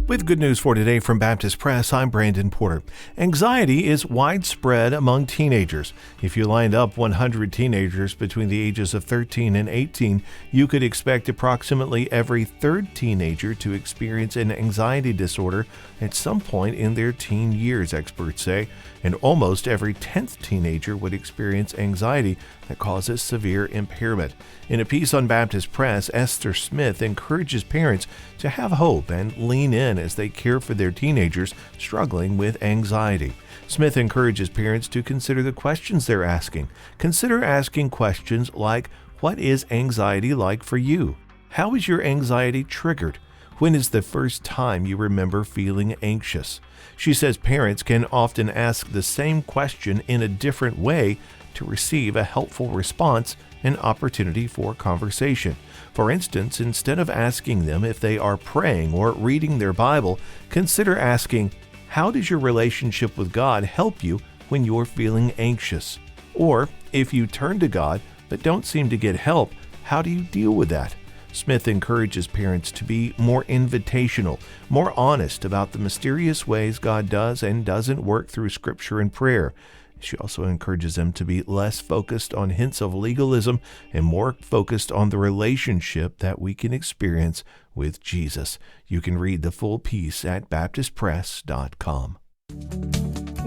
With good news for today from Baptist Press, I'm Brandon Porter. Anxiety is widespread among teenagers. If you lined up 100 teenagers between the ages of 13 and 18, you could expect approximately every third teenager to experience an anxiety disorder at some point in their teen years, experts say, and almost every 10th teenager would experience anxiety that causes severe impairment. In a piece on Baptist Press, Esther Smith encourages parents to have hope and lean in as they care for their teenagers struggling with anxiety. Smith encourages parents to consider the questions they're asking. Consider asking questions like, what is anxiety like for you? How is your anxiety triggered? When is the first time you remember feeling anxious? She says parents can often ask the same question in a different way to receive a helpful response and opportunity for conversation. For instance, instead of asking them if they are praying or reading their Bible, consider asking, how does your relationship with God help you when you're feeling anxious? Or, if you turn to God but don't seem to get help, how do you deal with that? Smith encourages parents to be more invitational, more honest about the mysterious ways God does and doesn't work through Scripture and prayer. She also encourages them to be less focused on hints of legalism and more focused on the relationship that we can experience with Jesus. You can read the full piece at baptistpress.com.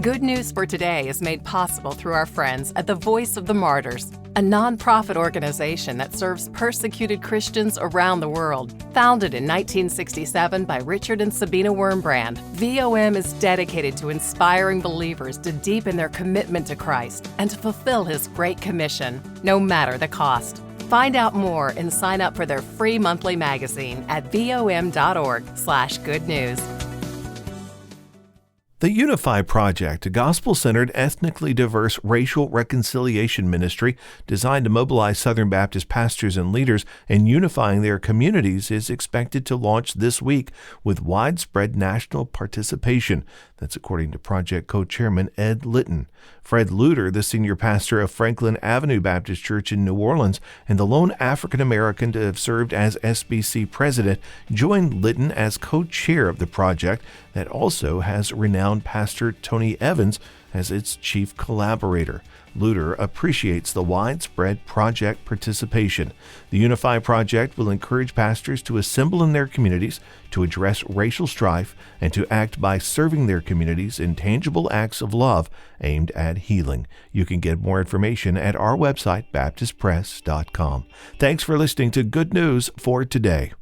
Good News for Today is made possible through our friends at the Voice of the Martyrs, a nonprofit organization that serves persecuted Christians around the world. Founded in 1967 by Richard and Sabina Wurmbrand, VOM is dedicated to inspiring believers to deepen their commitment to Christ and to fulfill His Great Commission, no matter the cost. Find out more and sign up for their free monthly magazine at vom.org/good news. The Unify Project, a gospel-centered, ethnically diverse racial reconciliation ministry designed to mobilize Southern Baptist pastors and leaders in unifying their communities, is expected to launch this week with widespread national participation. That's according to project co-chairman Ed Litton. Fred Luter, the senior pastor of Franklin Avenue Baptist Church in New Orleans and the lone African-American to have served as SBC president, joined Litton as co-chair of the project that also has renowned pastor Tony Evans as its chief collaborator. Luter appreciates the widespread project participation. The Unify Project will encourage pastors to assemble in their communities, to address racial strife, and to act by serving their communities in tangible acts of love aimed at healing. You can get more information at our website, baptistpress.com. Thanks for listening to Good News for Today.